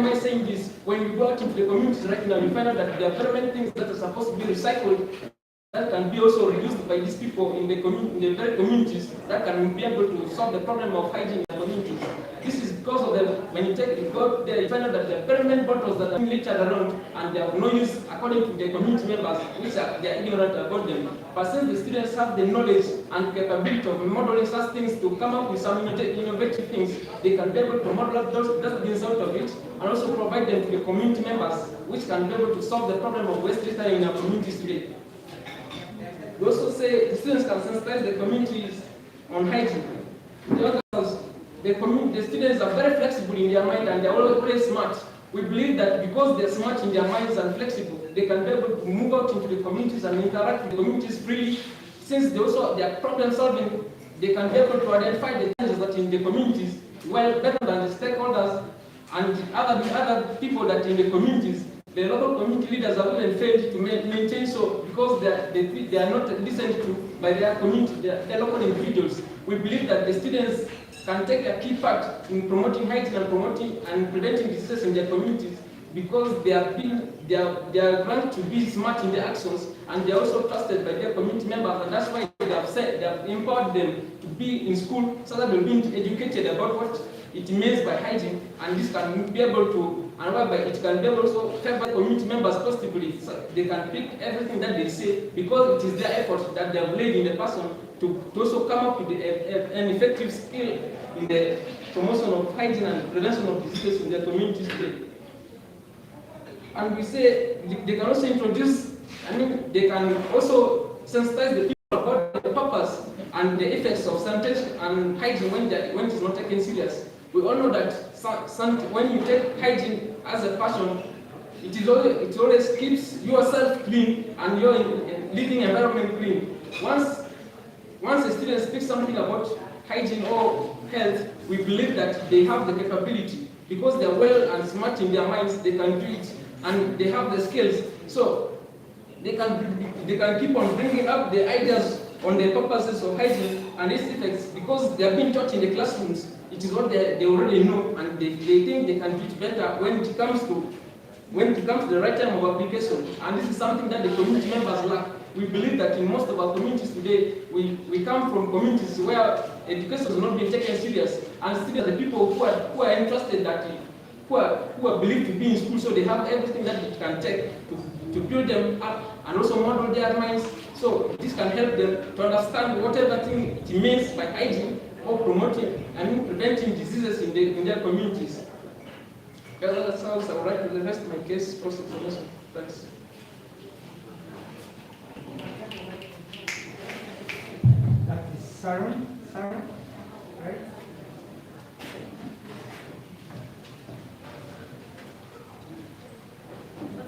am I saying this? When you go out into the communities right now, you find out that there are very many things that are supposed to be recycled that can be also reduced by these people in the very communities that can be able to solve the problem of hygiene in the communities. This is because of the, when you go there, you find out that there are very many bottles that are being littered around and they have no use according to the community members, which are they are ignorant about them. But since the students have the knowledge and capability of modeling such things to come up with some innovative things, they can be able to model up those things out of it and also provide them to the community members, which can be able to solve the problem of waste littering in our communities today. We also say the students can sensitize the communities on hygiene. The students are very flexible in their mind and they are always smart. We believe that because they are smart in their minds and flexible, they can be able to move out into the communities and interact with the communities freely. Since they are problem solving, they can be able to identify the challenges that in the communities well better than the stakeholders and the other people that in the communities. The local community leaders have even failed to maintain so because they are not listened to by their community, their local individuals. We believe that the students can take a key part in promoting hygiene and promoting and preventing diseases in their communities because they are granted to be smart in their actions and they are also trusted by their community members, and that's why they have empowered them to be in school so that they're being educated about what it means by hygiene, and this can be able to, and whereby it can be able to also favor community members positively. So they can pick everything that they say because it is their effort that they have laid in the person to also come up with an effective skill in the promotion of hygiene and prevention of diseases in their communities today. And we say they can also introduce, they can also sensitize the people about the purpose and the effects of sanitation and hygiene when it is not taken serious. We all know that when you take hygiene as a passion, it always keeps yourself clean and your living environment clean. Once a student speaks something about hygiene or health, we believe that they have the capability because they are well and smart in their minds. They can do it and they have the skills. So they can keep on bringing up the ideas on the purposes of hygiene and its effects because they have been taught in the classrooms. It is what they already know, and they think they can do it better when it comes to the right time of application. And this is something that the community members lack. We believe that in most of our communities today, we come from communities where education is not being taken serious, and still the people who are interested who are believed to be in school, so they have everything that it can take to build them up and also model their minds. So this can help them to understand whatever thing it means by hygiene or promoting and preventing diseases in their communities. That's how I would like to rest my case also for this. Thanks. That is Sharon, right?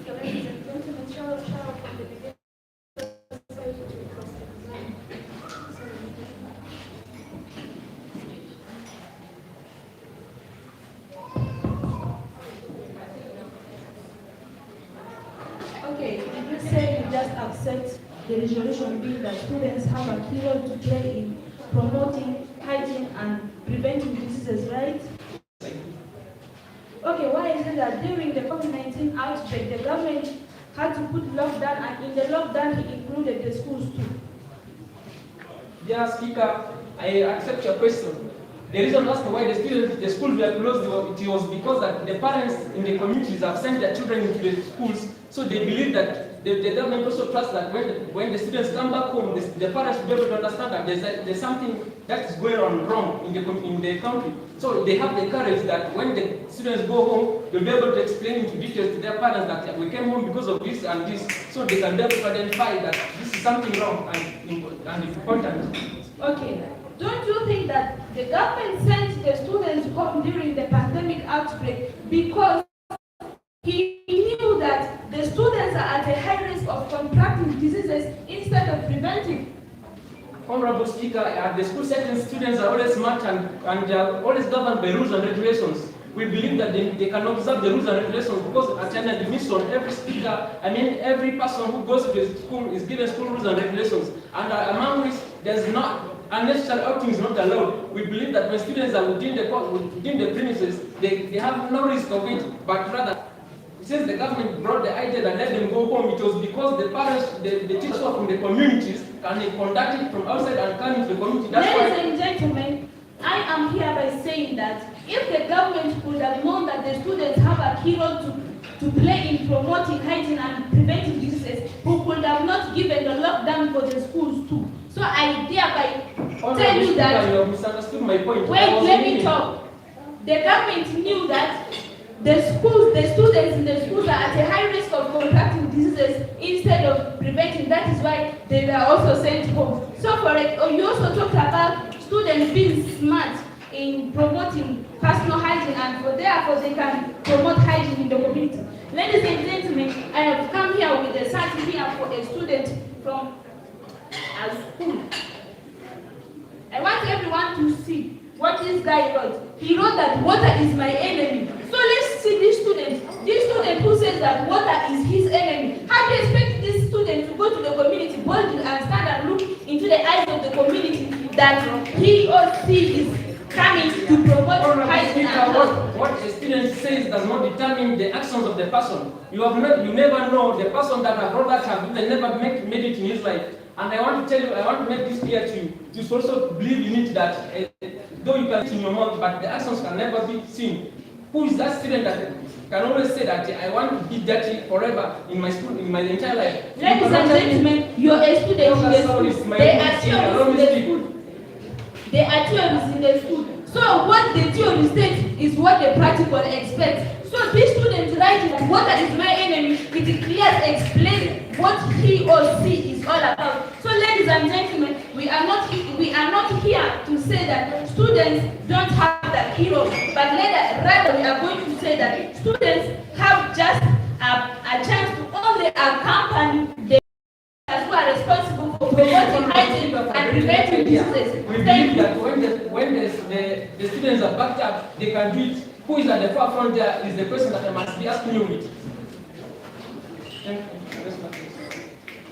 Okay, ladies and gentlemen, Sharon from the beginning. Okay, you say you just accept the resolution bill that students have a key role to play in promoting hygiene and preventing diseases, right? Okay, why is it that during the COVID-19 outbreak, the government had to put lockdown, and in the lockdown, it included the schools too? Yeah, Speaker, I accept your question. The reason as to why the schools were closed, it was because that the parents in the communities have sent their children into the schools, so they believe that the government also trusts that when the students come back home, the parents will be able to understand that there's something that is going on wrong in the country. So they have the courage that when the students go home, they'll be able to explain into details to their parents that we came home because of this and this, so they can be able to identify that this is something wrong and important. Okay. Don't you think that the government sent the students home during the pandemic outbreak because he knew that the students are at a high risk of contracting diseases instead of preventing? Honorable Speaker, the school setting students are always smart and they are always governed by rules and regulations. We believe that they can observe the rules and regulations because at an admission, every person who goes to the school is given school rules and regulations, and among which there's not unnecessary outing is not allowed. We believe that when students are within the premises, they have no risk of it, but rather, since the government brought the idea that let them go home, it was because the parents, the teachers who are from the communities, and they conduct it from outside and come into the community. That's Ladies and gentlemen, I am here by saying that if the government could have known that the students have a key role to play in promoting hygiene and preventing diseases, who could have not given the lockdown for the schools too. So I thereby tell you that. You have misunderstood my point. Wait, let me talk. The government knew that the students in the schools are at a high risk of contracting diseases instead of preventing. That is why they were also sent home. So for it, you also talked about students being smart in promoting personal hygiene, and therefore they can promote hygiene in the community. Ladies and gentlemen, I have come here with a certificate for a student from a school. I want everyone to see what this guy wrote. He wrote that water is my enemy. So let's see this student who says that water is his enemy. How do you expect this student to go to the community boldly and stand and look into the eyes of the community that he or she is coming to promote hygiene? What the student says does not determine the actions of the person. You never know the person that have brought that have never made it in his life. And I want to tell you, I want to make this clear to you. You also believe in it that though you can see in your mouth, but the actions can never be seen. Who is that student that can always say that I want to be dirty forever in my school, in my entire life? Ladies and gentlemen, you're a student in the school. They are theories in the school. They are theories in the school. So what the theory states is what the practical expects. So this student writing water is my enemy, it clearly explains what he or she is all about. So ladies and gentlemen, we are not here to say that students don't have that hero, but rather we are going to say that students have just a chance to only accompany the who are responsible for promoting hygiene and preventing diseases. We believe that when the students are backed up, they can do it. Who is at the forefront there is the person that I must be asking you with.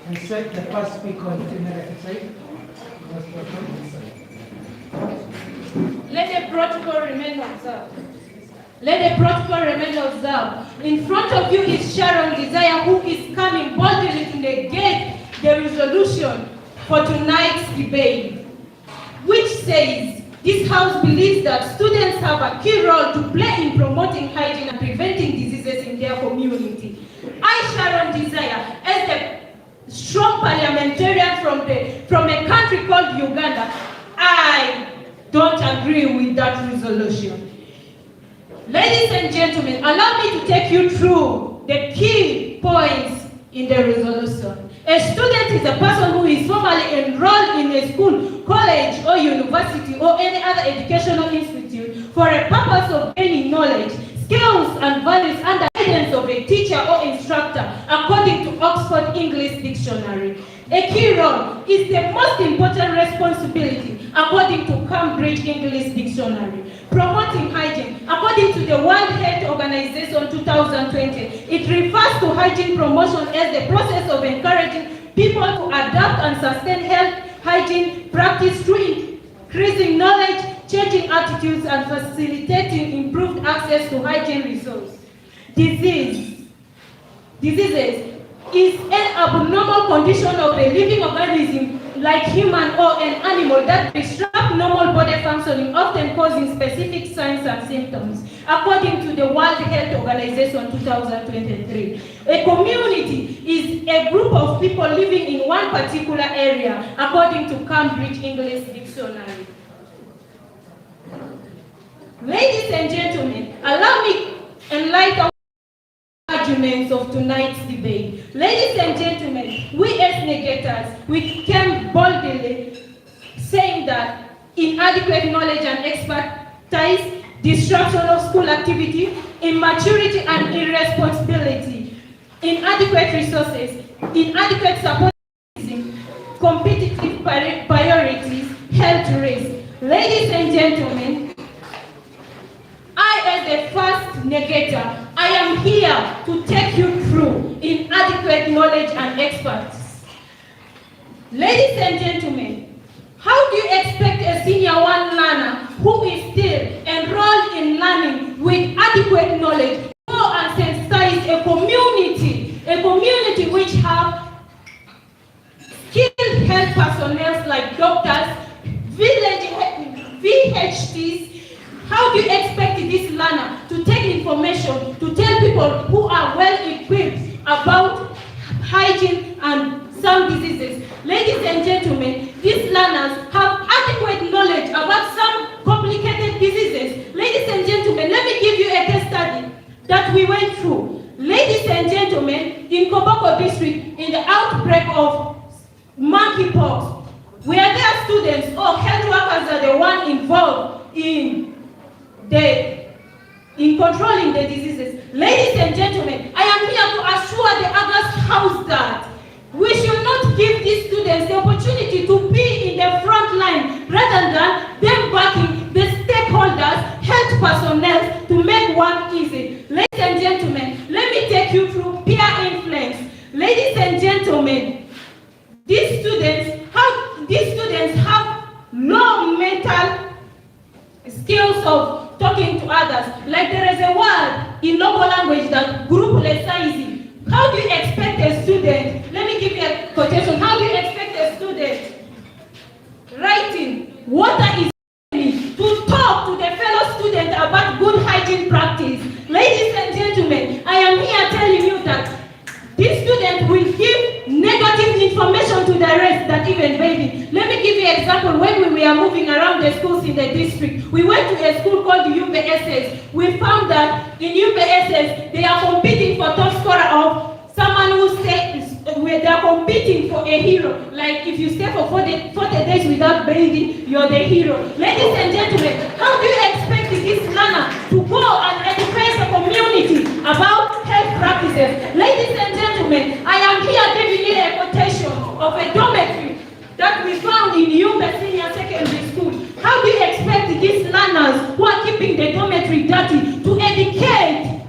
And set the first speaker on the left side. Let the protocol remain observed. Let the protocol remain observed. In front of you is Sharon Desire, who is coming boldly to negate the resolution for tonight's debate, which says, this House believes that students have a key role to play in promoting hygiene and preventing diseases in their community. I, Sharon Desire, as a strong parliamentarian from a country called Uganda, I don't agree with that resolution. Ladies and gentlemen, allow me to take you through the key points in the resolution. A student is a person who is formally enrolled in a school, college, or university, or any other educational institute for a purpose of gaining knowledge, skills, and values under the guidance of a teacher or instructor, according to Oxford English Dictionary. A key role is the most important responsibility, according to Cambridge English Dictionary. Promoting hygiene, according to the World Health Organization 2020, it refers to hygiene promotion as the process of encouraging people to adapt and sustain health hygiene practice through increasing knowledge, changing attitudes, and facilitating improved access to hygiene resources. Diseases is an abnormal condition of a living organism like human or an animal that disrupt normal body functioning, often causing specific signs and symptoms, according to the World Health Organization 2023. A community is a group of people living in one particular area, according to Cambridge English Dictionary. Ladies and gentlemen, allow me enlighten arguments of tonight's debate. Ladies and gentlemen, we as negators, we came boldly saying that inadequate knowledge and expertise, disruption of school activity, immaturity and irresponsibility, inadequate resources, inadequate support, competitive priorities, health risk. Ladies and gentlemen, I, as the first negator, I am here to take you through inadequate knowledge and expertise. Ladies and gentlemen, How do you expect a senior one learner who is still enrolled in learning with adequate knowledge go and sensitize a community which have skilled health personnel like doctors, VHTs? How do you expect this learner to take information to tell people who are well equipped about hygiene and some diseases? Ladies and gentlemen, these learners have adequate knowledge about some complicated diseases. Ladies and gentlemen, let me give you a case study that we went through. Ladies and gentlemen, in Koboko district, in the outbreak of monkeypox, where there students or health workers are the one involved in controlling the diseases. Ladies and gentlemen, I am here to assure the August House that we should not give these students the opportunity to be in the front line rather than them backing the stakeholders, health personnel to make work easy. Ladies and gentlemen, let me take you through peer influence. Ladies and gentlemen, these students have low mental skills of talking to others. Like there is a word in local language that group lesizing. How do you expect a student, let me give you a quotation, how do you expect a student writing water is to talk to the fellow student about good hygiene practice? Ladies and gentlemen, I am here telling you that this student will give negative information to the rest that even baby. Let me give you an example. When we were moving around the schools in the district, we went to a school called UPSS. We found that in UPSS, they are competing for top scorer of someone who stays, where they are competing for a hero. Like if you stay for 40 days without bathing, you're the hero. Ladies and gentlemen, how do you expect this learner to go and educate the community about health practices? Ladies and gentlemen, I am here giving you a quotation of a dormitory that we found in Yumba Senior Secondary School. How do you expect these learners who are keeping the dormitory dirty to educate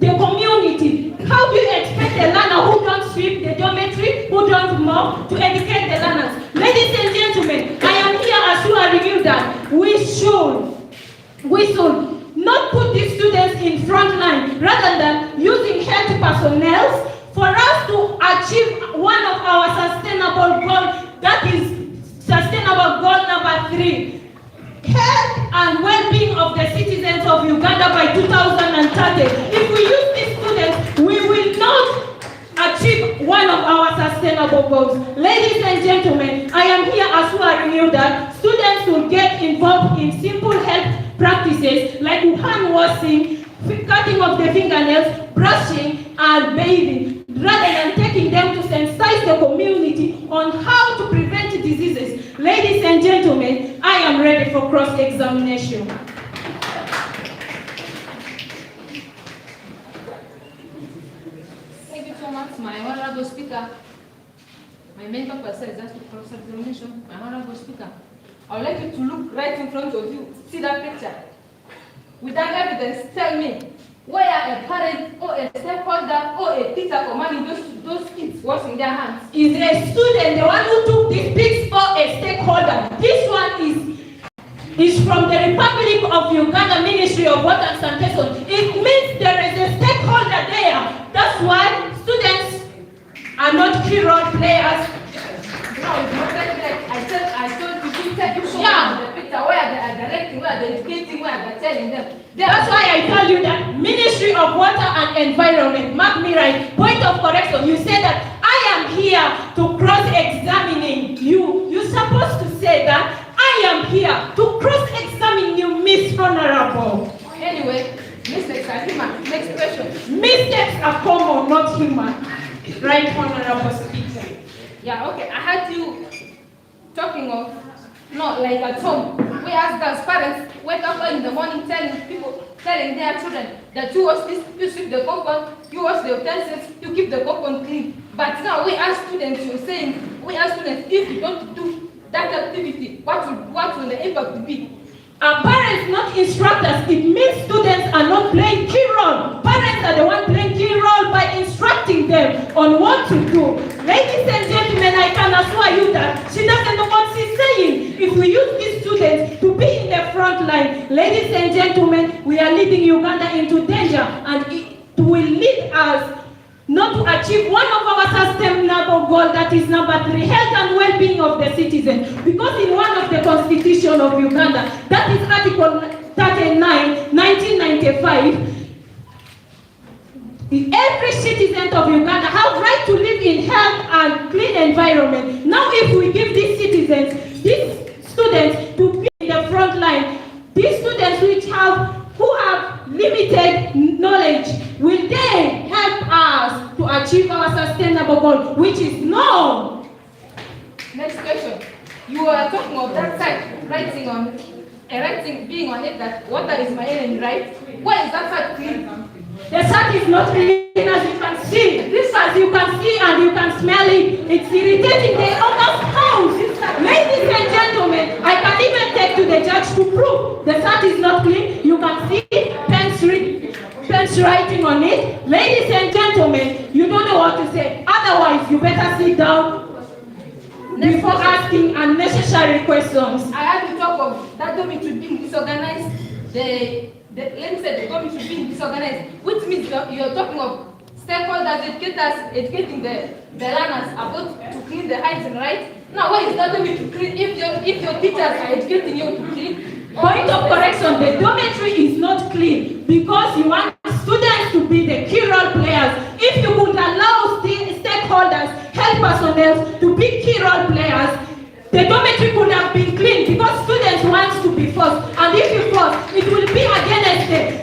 the community? How do you expect a learner who don't sweep the dormitory, who don't mop, to educate the learners? Ladies and gentlemen, I am here assuring you that we should not put these students in front line rather than using health personnel for us to achieve one of our sustainable goals, that is sustainable goal number 3. Health and well-being of the citizens of Uganda by 2030. If we use these students, we will not achieve one of our sustainable goals. Ladies and gentlemen, I am here assuring you that students will get involved in simple health practices like hand washing, cutting of the fingernails, brushing, and bathing, rather than taking them to sensitize the community on how to prevent diseases. Ladies and gentlemen, I am ready for cross-examination. Thank you so much, my honorable speaker. My main purpose is just to cross-examination. My honorable speaker, I would like you to look right in front of you. See that picture? Without evidence, tell me where a parent or a stakeholder or a teacher commanding those kids washing their hands. Is a student the one who took these pics or a stakeholder? This one is from the Republic of Uganda Ministry of Water and Sanitation. It means there is a stakeholder there. That's why students are not key role players. No, it's not like I told you to take you show the picture where they are directing, where they are educating, where they are telling them. That's why I tell you that Ministry of Water and Environment, mark me right, point of correction, you say that I am here to cross-examining you. You're supposed to say that I am here to cross-examine you, Miss Honorable. Anyway, mistakes are human. Next question. Mistakes are common, not human. Right, Honorable Speaker. Yeah, okay. I had you talking of, not like at home. We ask us parents wake up in the morning telling their children that you wash this, you sweep the compound, you wash the utensils, you keep the compound clean. But now we ask students, if you don't do that activity, what will the impact be? Parents, not instructors. It means students are not playing key role. Parents are the one playing key role by instructing them on what to do. Ladies and gentlemen, I can assure you that she doesn't know what she's saying. Ladies and gentlemen, we are leading Uganda into danger, and it will lead us not to achieve one of our sustainable goals, that is number 3, health and well-being of the citizens. Because in one of the constitution of Uganda, that is Article 39, 1995, every citizen of Uganda have right to live in health and clean environment. Now, if we give these citizens, these students to be in the front line, these students who have limited knowledge, will they help us to achieve our sustainable goal, which is no? Next question. You are talking of that side writing being on it that water is my enemy, right? Why is that side clean? The sun is not clean, as you can see. This, as you can see and you can smell it, it's irritating the owner's house. Ladies and gentlemen, I can even take to the judge to prove the sun is not clean. You can see pens writing on it. Ladies and gentlemen, you don't know what to say. Otherwise, you better sit down before asking unnecessary questions. I have to talk of that dormitory being disorganized. Let me say the dormitory being disorganized, which means you're talking of stakeholders, educators, educating the learners about to clean the hygiene, right? Now, why is that dormitory clean if your teachers are educating you to clean? Point of correction, the dormitory is not clean because you want students to be the key role players. If you would allow stakeholders, health personnel to be key role players, the dormitory could have been clean because students want to be first. And if you force, it will be against the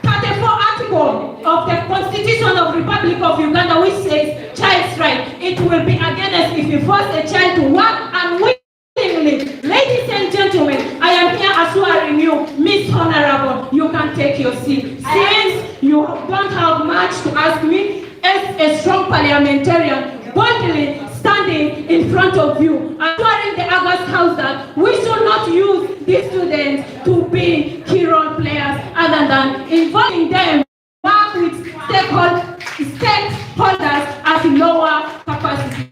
34 article of the Constitution of Republic of Uganda, which says child's right. It will be against if you force a child to work unwillingly. Ladies and gentlemen, I am here assuring you, Miss Honorable, you can take your seat. Since you don't have much to ask me, as a strong parliamentarian, boldly standing in front of you, assuring the August House that we should not use these students to be key role players other than involving them work with stakeholders at lower capacity.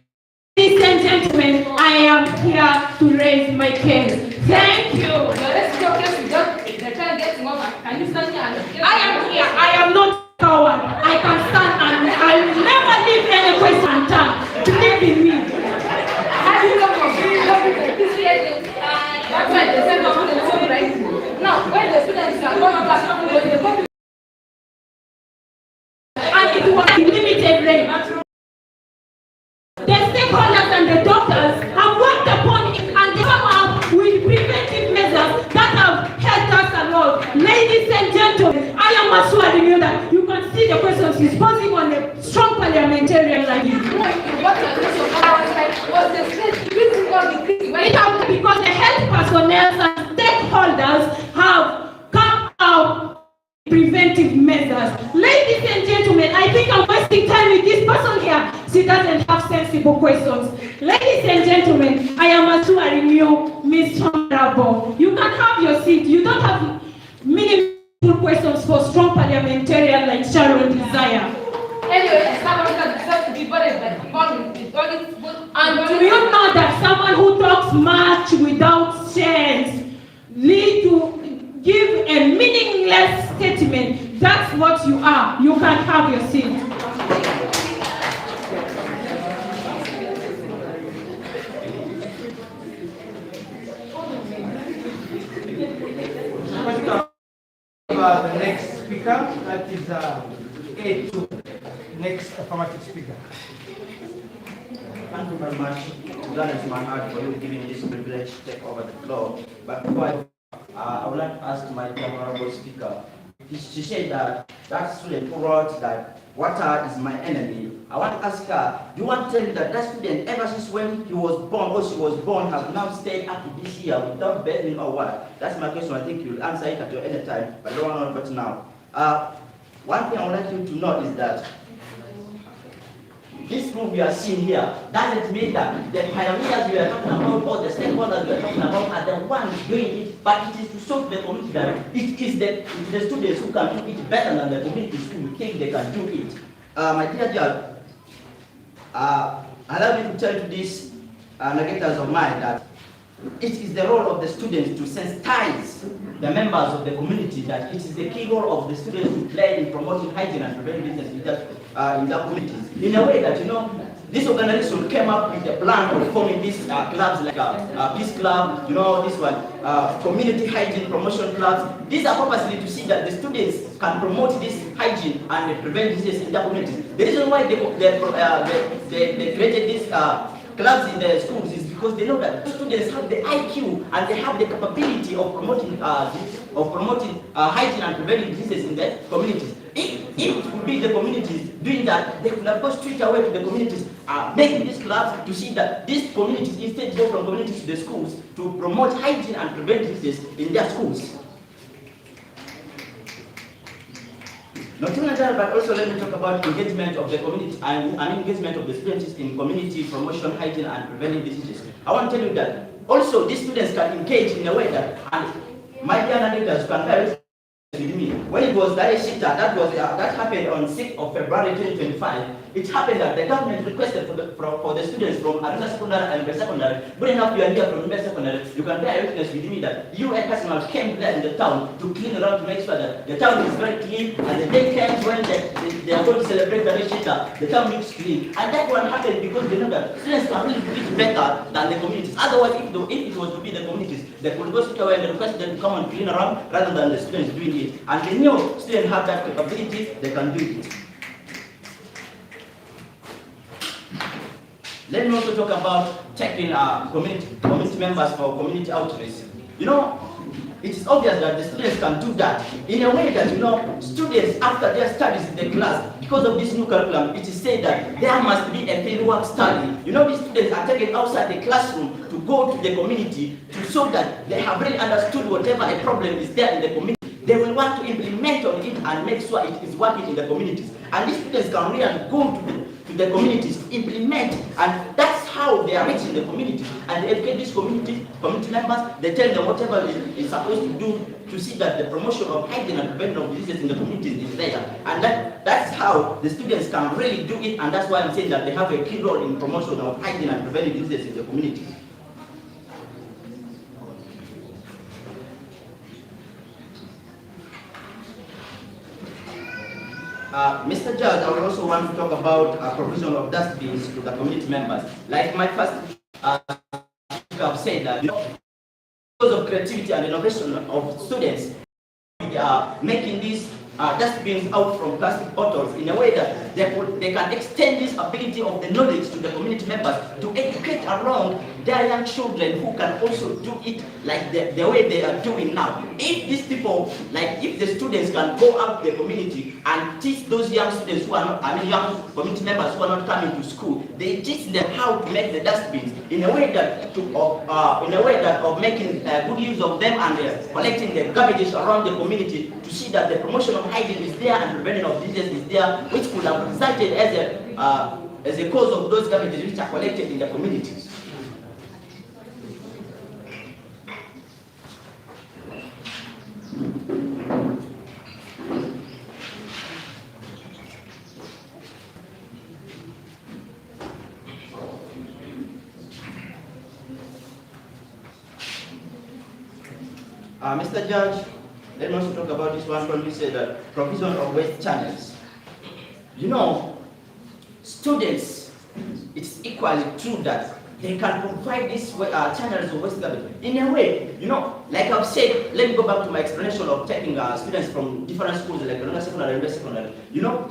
Ladies and gentlemen, I am here to raise my case. Thank you. Can you stand here? I am here. I am not a coward. I can stand and I will never leave any question unturned. Believe in me. Have you come from that's right, they said the right. Now, when the students are going back, and it was limited rain. The stakeholders and the doctors have worked upon it and they come out with preventive measures that have helped us a lot. Ladies and gentlemen, I am assuring you that you can see the questions he's posing on a strong parliamentarian like you. Because the health personnel and stakeholders have come out preventive measures. Ladies and gentlemen, I think I'm wasting time with this person here. She doesn't have sensible questions. Ladies and gentlemen, I am assuring you, Miss Honorable, you can have your seat. You don't have meaningful questions for strong parliamentarian like Sharon desire. Anyway, someone that deserves to be buried by money. And do you know that someone who talks much without sense lead to give a meaningless statement? That's what you are. You can have your seat. The next speaker, that is A2. Next affirmative speaker. Thank you very much. That is my heart for you giving this privilege to take over the floor. But before I would like to ask my honorable speaker. She said that student who wrote that water is my enemy. I want to ask her, do you want to tell me that student, ever since when he was born or she was born, has now stayed up to this year without bathing or what? That's my question. I think you'll answer it at your any time, but I don't want to know now. One thing I would like you to know is that this group we are seeing here doesn't mean that the pioneers we are talking about or the stakeholders we are talking about are the ones doing it, but it is to show the community that it is the students who can do it better than the communities who think they can do it. My dear judge, allow me to tell you this nagators of mine that it is the role of the students to sensitize the members of the community that it is the key role of the students to play in promoting hygiene and preventing business in their communities. In a way that, this organization came up with a plan of forming these clubs like Peace Club, this one, Community Hygiene Promotion Clubs. These are purposely to see that the students can promote this hygiene and prevent disease in their communities. The reason why they created these clubs in the schools is because they know that students have the IQ and they have the capability of promoting hygiene and preventing diseases in their communities. If it would be the communities doing that, they could have gone straight away to the communities, making these clubs to see that these communities instead go from communities to the schools to promote hygiene and prevent diseases in their schools. Not only that, but also let me talk about engagement of the community and engagement of the students in community promotion, hygiene, and preventing diseases. I want to tell you that also these students can engage in a way that, and my dear narrators can verify with me. When it was that happened on 6th of February 2025, it happened that the government requested for the students from Aringa Secondary and Mbe Secondary. Good enough, you are here from Mbe Secondary. You can bear witness with me that you and personnel came there in the town to clean around to make sure that the town is very clean. And the day came when they are going to celebrate the Reshita, the town looks clean. And that one happened because they know that students can really do it better than the communities. Otherwise, if it was to be the communities, they could go straight away and request them to come and clean around rather than the students doing it. And they know students have that capability, they can do it. Let me also talk about taking community members for community outreach. It is obvious that the students can do that in a way that, students after their studies in the class, because of this new curriculum, it is said that there must be a fieldwork study. These students are taken outside the classroom to go to the community to show that they have really understood whatever a problem is there in the community. They will want to implement on it and make sure it is working in the communities. And these students can really go to the communities to implement, and that's how they are reaching the community. And they educate these community members, they tell them whatever is supposed to do to see that the promotion of hygiene and prevention of diseases in the communities is there. And that's how the students can really do it, and that's why I'm saying that they have a key role in promotion of hygiene and preventing diseases in the communities. Mr. Judge, I would also want to talk about provision of dustbins to the community members. Like my first have said that because of creativity and innovation of students, we are making these dustbins out from plastic bottles in a way that they can extend this ability of the knowledge to the community members to educate around their young children who can also do it like the way they are doing now. If these people, if the students can go out to the community and teach those young students who are not, young community members who are not coming to school, they teach them how to make the dustbins in a way that of making good use of them and collecting the garbage around the community to see that the promotion of hygiene is there and prevention of disease is there, which could have resulted as a cause of those garbages which are collected in the communities. Mr. Judge, let me also talk about this one when we say that provision of waste channels. Students, it's equally true that they can provide these channels of waste garbage. In a way, like I've said, let me go back to my explanation of taking students from different schools like Aringa Secondary and Mbe Secondary.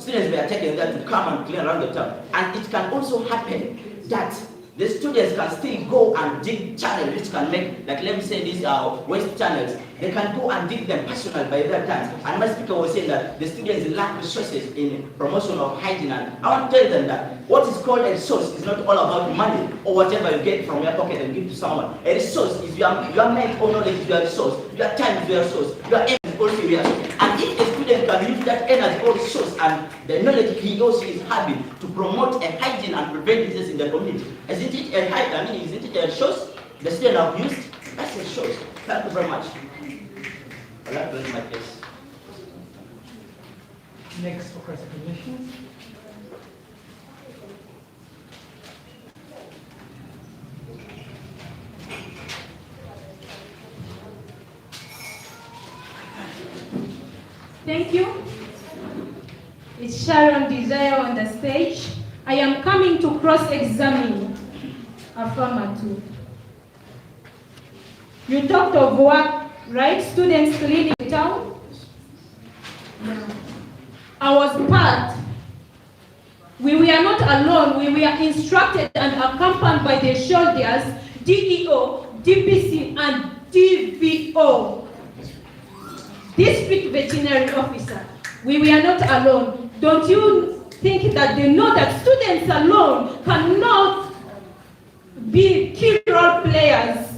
Students were taken there to come and clean around the town. And it can also happen that the students can still go and dig channels which can make, let me say these waste channels, they can go and dig them personally by their time. And my speaker was saying that the students lack resources in promotion of hygiene. And I want to tell them that what is called a resource is not all about money or whatever you get from your pocket and give to someone. A resource is your mind or knowledge is your resource, your time is your resource, your energy is also your resource. And if a student can use that energy or resource and the knowledge he or she is having to promote a hygiene and prevent disease in the community, isn't it a resource the student have used? That's a resource. Thank you very much. I'd like to raise my case. Next for questions. Thank you. It's Sharon Desire on the stage. I am coming to cross-examine affirmative. You talked of work, right? Students cleaning town. I was part. We were not alone. We were instructed and accompanied by the soldiers, DEO, DPC, and DVO, District Veterinary Officer. We were not alone. Don't you think that they know that students alone cannot be key role players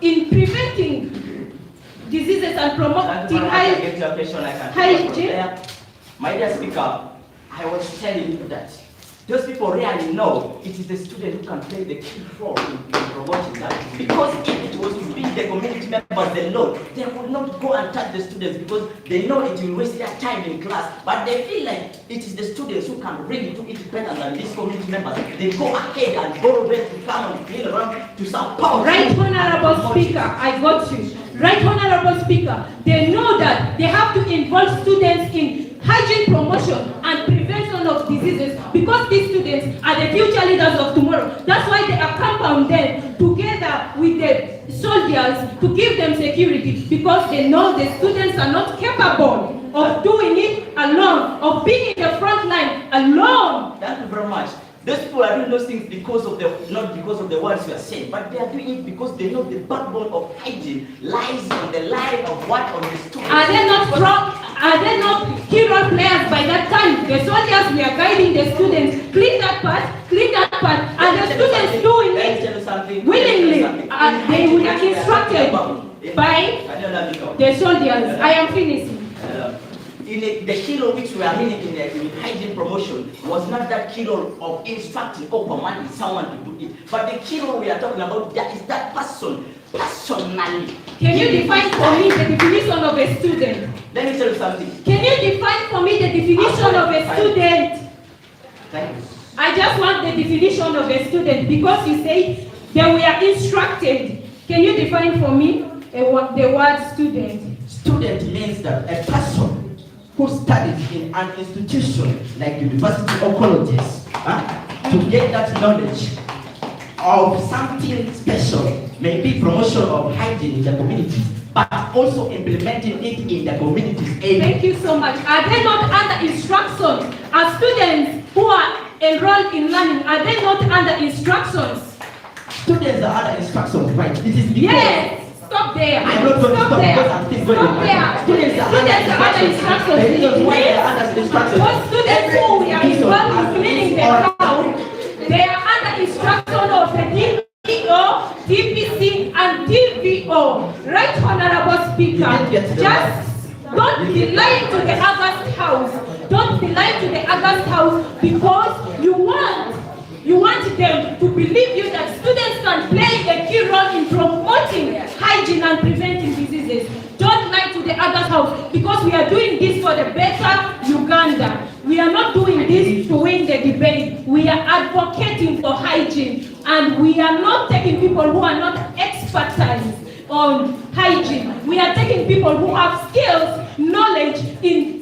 in preventing diseases and promoting hygiene? My dear Speaker, I was telling you that those people rarely know it is the student who can play the key role in promoting that. Because if it was to be the community members alone, they would not go and touch the students because they know it will waste their time in class. But they feel like it is the students who can really do it better than these community members. They go ahead and borrow them to come and clean around to some power. Right, Honorable Speaker, I got you. Right, Honorable Speaker, they know that they have to involve students in hygiene promotion and prevention of diseases because these students are the future leaders of tomorrow. That's why they accompany them together with the soldiers to give them security because they know the students are not capable of doing it alone, of being in the front line alone. Thank you very much. Those people are doing those things because of not because of the words you are saying, but they are doing it because they know the backbone of hygiene lies on the line of what on the students. Are they not hero players by that time? The soldiers were guiding the students, clean that part, and the students doing it willingly, and they would have instructed by the soldiers. I am finishing. The kilo which we are meaning in hygiene promotion was not that kilo of instructing or commanding someone to do it, but the kilo we are talking about that is that person personally. Can you define for me the definition of a student? Let me tell you something. Can you define for me the definition of a student? Thank you. I just want the definition of a student because you say they were instructed. Can you define for me the word student? Student means that a person who studies in an institution like university or colleges to get that knowledge of something special, maybe promotion of hygiene in the community, but also implementing it in the communities. Thank you so much. Are they not under instructions? Are students who are enrolled in learning, are they not under instructions? Students are under instructions, right? This is because yes. Stop there. I'm not going to stop because I'm still going. Stop there. Students are under instructions. The reason why they are under instructions. Those students who we are involved in cleaning the town, they are under instruction of the DPO, DPC, and DVO. Right, Honorable Speaker? Just don't be lying to the August House. Don't be lying to the August House because you want them to believe you that students can play a key role in promoting hygiene and preventing diseases. Don't lie to the August House because we are doing this for the better Uganda. We are not doing this to win the debate. We are advocating for hygiene and we are not taking people who are not expertise on hygiene. We are taking people who have skills, knowledge in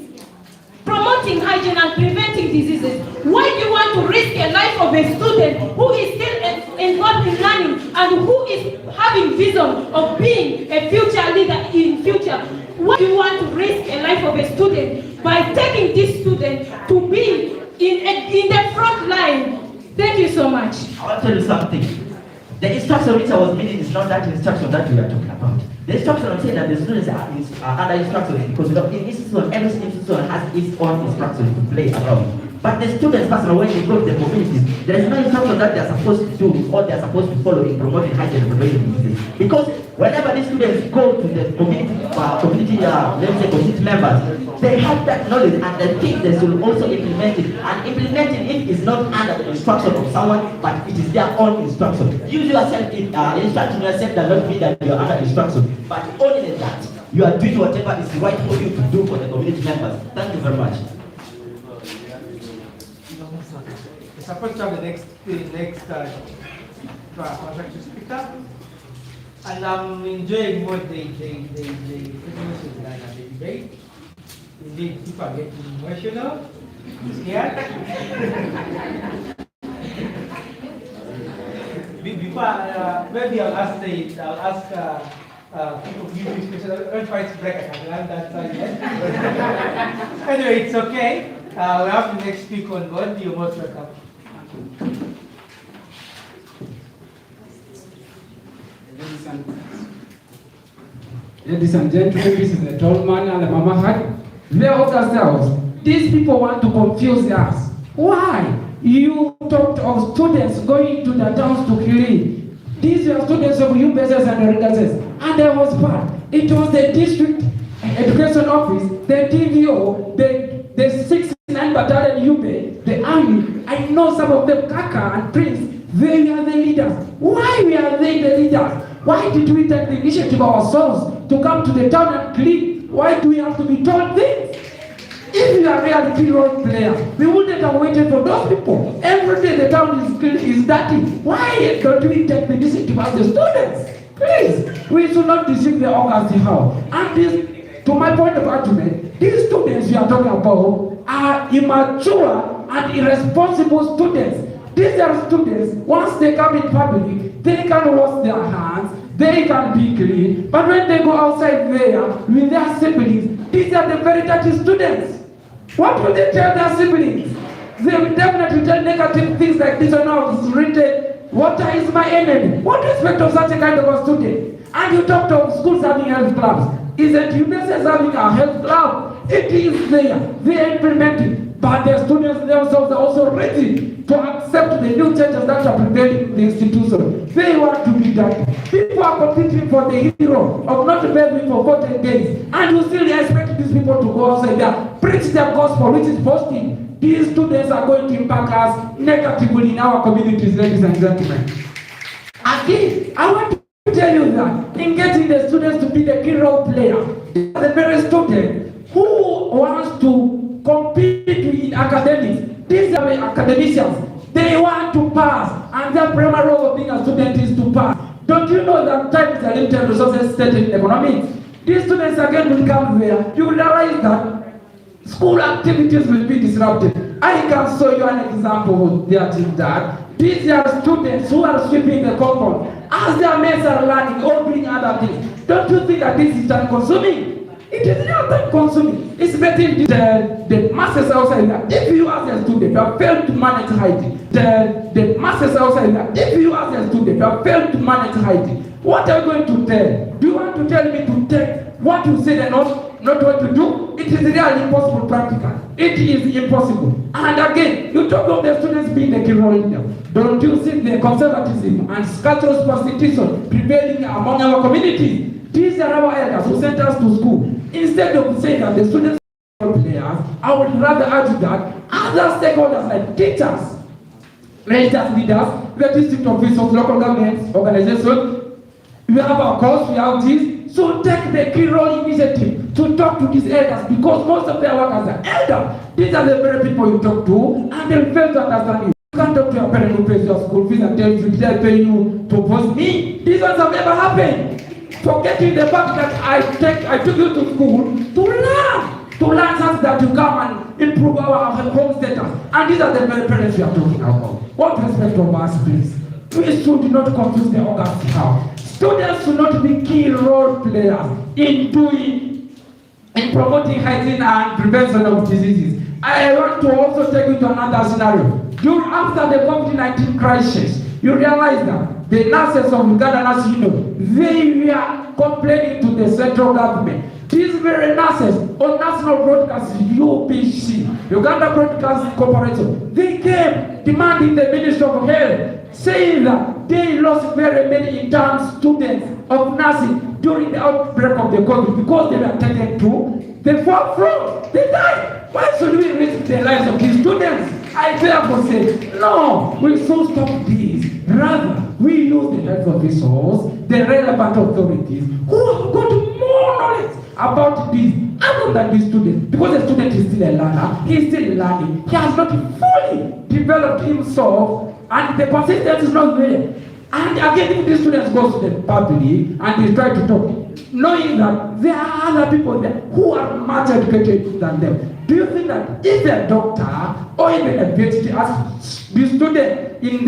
promoting hygiene and preventing diseases. Why do you want to risk a life of a student who is still involved in learning and who is having vision of being a future leader in future? Why do you want to risk a life of a student by taking this student to be in the front line? Thank you so much. I want to tell you something. The instruction which I was meaning is not that instruction that we are talking about. The instruction I'm saying that the students are under instructions because every institution has its own instructions to play around. But the students, personally, when they go to the communities, there is no instruction that they are supposed to do or they are supposed to follow in promoting hygiene and preventing diseases. Because whenever these students go to the community members, they have that knowledge and they think they should also implement it. And implementing it is not under the instruction of someone, but it is their own instruction. You yourself, instructing yourself does not mean that you are under instruction, but only that you are doing whatever is right for you to do for the community members. Thank you very much. It's supposed to have the next contractor speaker. And I'm enjoying what the debate. Indeed, people are getting emotional. Scared. Before, maybe I'll ask people to give me questions. I don't try to break. I can learn that side yet. Anyway, it's okay. We have the next speaker on board. You're most welcome. Ladies and gentlemen, this is the tall man and the mama hat. They ask ourselves, these people want to confuse us. Why? You talked of students going to the towns to clean. These were students of UBSS and aringa. And there was part. It was the district education office, the TVO, the 69 Battalion UB, the army. I know some of them, Kaka and Prince, they were the leaders. Why were they the leaders? Why did we take the initiative ourselves to come to the town and clean? Why do we have to be told this? If you are really key role players, we wouldn't have waited for those people. Every day the town is dirty. Why don't we take the initiative as the students? Please, we should not deceive the August how. And this, to my point of argument, these students we are talking about are immature and irresponsible students. These are students, once they come in public, they can wash their hands, they can be clean, but when they go outside there with their siblings, these are the very dirty students. What will they tell their siblings? They will definitely tell negative things like this on how it's written, water is my enemy. What do you expect of such a kind of a student? And you talked of schools having health clubs. Isn't UBSS having a health club? It is there. They are implementing. But the students themselves are also ready to accept the new changes that are prevailing in the institution. They want to be done. People are competing for the hero of not begging for 40 days. And you still expect these people to go outside there, preach their gospel, which is posting. These students are going to impact us negatively in our communities, ladies and gentlemen. Again, I want to tell you that in getting the students to be the key role player, the very student who wants to compete in academics, these are the academicians. They want to pass, and their primary role of being a student is to pass. Don't you know that time is a limited resources state in economics? These students again will come there. You will realize that school activities will be disrupted. I can show you an example that is that. These are students who are sweeping the compound. As their mates are learning or doing other things, don't you think that this is time consuming? It is not time consuming. It's getting the masses outside there. If you as a student, you have failed to manage hygiene. The masses outside there. If you as a student, you have failed to manage hygiene. What are you going to tell? Do you want to tell me to take what you said and not what to do? It is really impossible practical. It is impossible. And again, you talk of the students being the key role leader. Don't you see the conservatism and cultural superstition prevailing among our communities? These are our elders who sent us to school. Instead of saying that the students are players, I would rather argue that other stakeholders like teachers, religious leaders, the district officials, local governments, organizations, we have our course, we have this. So take the key role initiative to talk to these elders, because most of their workers are elders. These are the very people you talk to, and they fail to understand you. You can't talk to your parent who pays your school fees and tell you they'll pay you to post me. These ones have never happened. Forgetting the fact that I took you to school to learn such that you come and improve our home status. And these are the very parents we are talking about. What respect of us, please? We should not confuse the August how. Students should not be key role players in promoting hygiene and prevention of diseases. I want to also take you to another scenario. After the COVID-19 crisis, you realize that the nurses of Uganda Nurses Union, they were complaining to the central government. These very nurses on national broadcast UBC, Uganda Broadcast Corporation, they came demanding the Ministry of Health, saying that they lost very many intern students of nursing during the outbreak of the COVID because they were taken to the forefront. They died. Why should we risk the lives of these students? I therefore say, no, we should stop this. Rather, we use the health officials, the relevant authorities, who have got more knowledge about this, other than the student. Because the student is still a learner, he is still learning. He has not fully developed himself, and the consistency is not there. And again, if the students go to the public and they try to talk, knowing that there are other people there who are much educated than them. Do you think that if a doctor or even a PhD asks the student in the